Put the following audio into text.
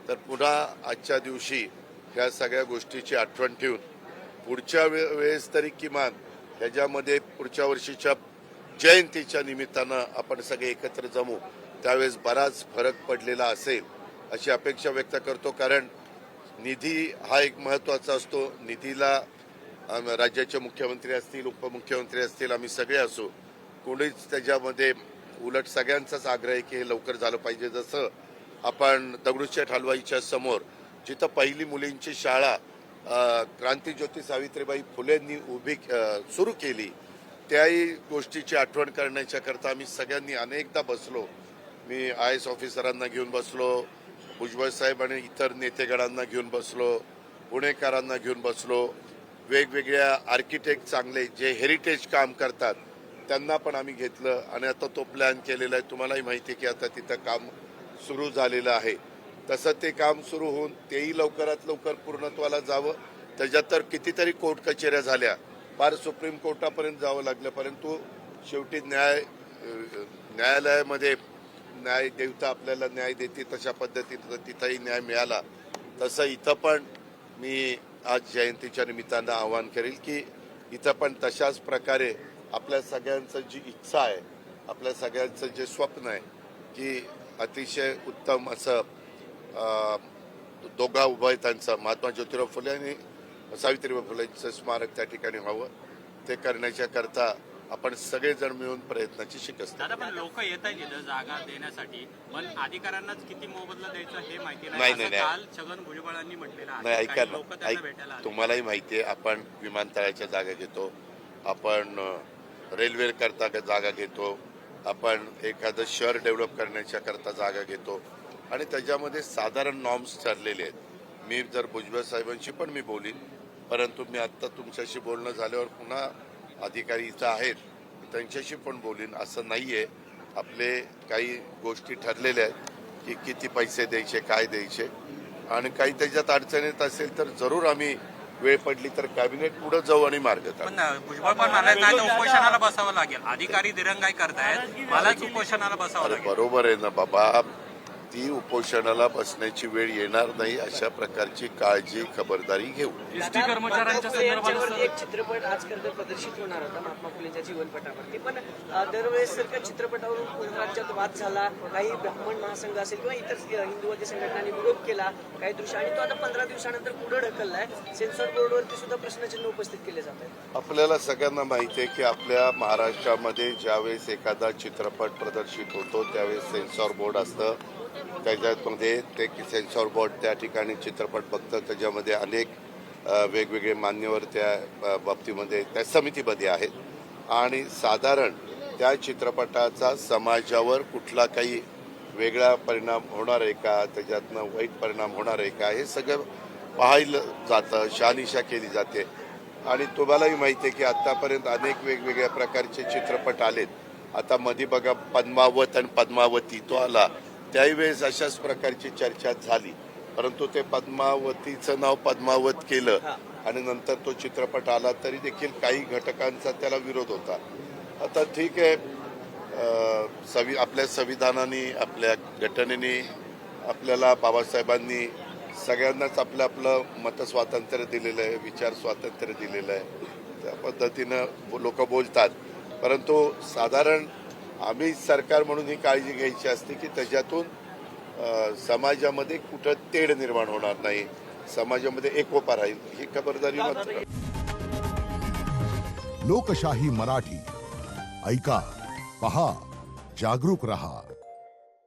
तर पुन्हा आजच्या दिवशी ह्या सगळ्या गोष्टीची आठवण ठेवून पुढच्या वेळेस तरी किमान ह्याच्यामध्ये पुढच्या वर्षीच्या जयंतीच्या निमित्तानं आपण सगळे एकत्र जमू, त्यावेळेस बराच फरक पडलेला असेल अशी अपेक्षा व्यक्त करतो. कारण निधी हा एक महत्त्वाचा असतो. निधीला राज्याचे मुख्यमंत्री असतील, उपमुख्यमंत्री असतील, आम्ही सगळे असू, कोणीच त्याच्यामध्ये उलट सगळ्यांचाच आग्रह आहे की हे लवकर झालं पाहिजे. जसं आपण दगडूशेठ हलवाईच्या समोर जिथं पहिली मुलींची शाळा क्रांतीज्योती सावित्रीबाई फुलेंनी सुरू केली, त्याही गोष्टीची आठवण करण्याच्या करता आम्ही सगळ्यांनी अनेकदा बसलो. मी IAS ऑफिसरांना घेऊन बसलो, भुजबळ साहेब आणि इतर नेतेगणांना घेऊन बसलो, पुणेकरांना घेऊन बसलो, वेगवेगळ्या आर्किटेक्ट चांगले जे हेरिटेज काम करतात त्यांना पण आम्ही घेतलं आणि आता तो प्लॅन केलेला आहे. तुम्हालाही माहिती आहे की आता तिथं काम सुरू झालेलं आहे. तसं ते काम सुरू होऊन तेही लवकरात लवकर पूर्णत्वाला जावं. त्याच्यात तर कितीतरी कोर्ट कचेऱ्या झाल्या, फार सुप्रीम कोर्टापर्यंत जावं लागलं, परंतु शेवटी न्यायालयामध्ये न्याय देवता आपल्याला न्याय देते तशा पद्धतीनं तिथंही न्याय मिळाला. तसं इथं पण मी आज जयंतीच्या निमित्तानं आवाहन करेल की इथं पण तशाच प्रकारे आपल्या सगळ्यांचं जी इच्छा आहे, आपल्या सगळ्यांचं जे स्वप्न आहे की अतिशय उत्तम असं दोघा उभयतांचं महात्मा ज्योतिराव फुले आणि सावित्रीबाई फुलेंचं स्मारक त्या ठिकाणी व्हावं, ते करण्याच्या करता आपण सगळेजण मिळून प्रयत्नाची शिकस्त. दादा, पण लोक येत आहेत जागा देण्यासाठी, पण अधिकाऱ्यांनाच किती मोबदला द्यायचा हे माहिती नाही. काल छगन भुजबळांनी म्हटलेलं आहे. नाही, ऐका ना, तुम्हालाही माहिती आहे आपण विमानतळाच्या जागा घेतो, आपण रेल्वे करता जागा घेतो, आपण एखादं शहर डेव्हलप करण्याच्या करता जागा घेतो आणि त्याच्यामध्ये साधारण नॉर्म्स ठरलेले आहेत. मी जर भुजबळ साहेबांशी पण मी बोलीन, परंतु मी आत्ता तुमच्याशी बोलणं झाल्यावर पुन्हा अधिकारी इथं आहेत त्यांच्याशी पण बोलीन. असं नाही आहे, आपले काही गोष्टी ठरलेल्या आहेत की किती पैसे द्यायचे, काय द्यायचे, आणि काही त्याच्यात अडचणीत असेल तर जरूर आम्ही वेळ पडली तर कॅबिनेट पुढे जाऊ आणि मार्ग काढू. भुजबळ पण उपोषणाला बसावं लागेल, अधिकारी दिरंगाई करतायत, मलाच उपोषणाला बसावं लागेल. बरोबर आहे ना बाबा, ती उपोषणाला बसण्याची वेळ येणार नाही अशा प्रकारची काळजी खबरदारी घेऊ. एसटी कर्मचाऱ्यांच्या संदर्भात एक चित्रपट आज प्रदर्शित होणार होता महात्मा फुलेंच्या जीवनपटावरती, पण दरवेळेस सारख्या चित्रपटावरून राज्यात वाद झाला, काही ब्राह्मण महासंघ असेल किंवा इतर हिंदुवादी संघटनांनी विरोध केला काही दृश्य, आणि तो आता 15 दिवसानंतर पुढे ढकललाय. सेन्सॉर बोर्डवरती सुद्धा प्रश्नचिन्ह उपस्थित केले जात आहे. आपल्याला सगळ्यांना माहिती आहे की आपल्या महाराष्ट्रामध्ये ज्यावेळेस एखादा चित्रपट प्रदर्शित होतो त्यावेळेस सेन्सॉर बोर्ड असतं. त्याच्यामध्ये ते सेन्सॉर बोर्ड त्या ठिकाणी चित्रपट बघतं, त्याच्यामध्ये अनेक वेगवेगळे मान्यवर त्या बाबतीमध्ये त्या समितीमध्ये आहेत आणि साधारण त्या चित्रपटाचा समाजावर कुठला काही वेगळा परिणाम होणार आहे का, त्याच्यातनं वाईट परिणाम होणार आहे का, हे सगळं पाहिलं जातं, शहानिशा केली जाते. आणि तुम्हालाही माहिती आहे की आत्तापर्यंत अनेक वेगवेगळ्या प्रकारचे चित्रपट आलेत. आता मध्ये बघा पद्मावत आणि पद्मावती तो आला, त्याही वेळेस अशाच प्रकारची चर्चा झाली, परंतु ते पद्मावतीचं नाव पद्मावत केलं आणि नंतर तो चित्रपट आला तरी देखील काही घटकांचा त्याला विरोध होता. आता ठीक आहे, आपल्या संविधानाने, आपल्या घटनेने आपल्याला बाबासाहेबांनी सगळ्यांनाच आपलं मतस्वातंत्र्य दिलेलं आहे, विचार स्वातंत्र्य दिलेलं आहे, त्या पद्धतीनं लोक बोलतात. परंतु साधारण आम्ही सरकार म्हणून ही काळजी घ्यायची असते की त्याच्यातून समाजामध्ये कुठं तेढ निर्माण होणार नाही, समाजामध्ये एकोपा राहील, ही खबरदारी मात्र. लोकशाही मराठी ऐका, पहा, जागरूक रहा.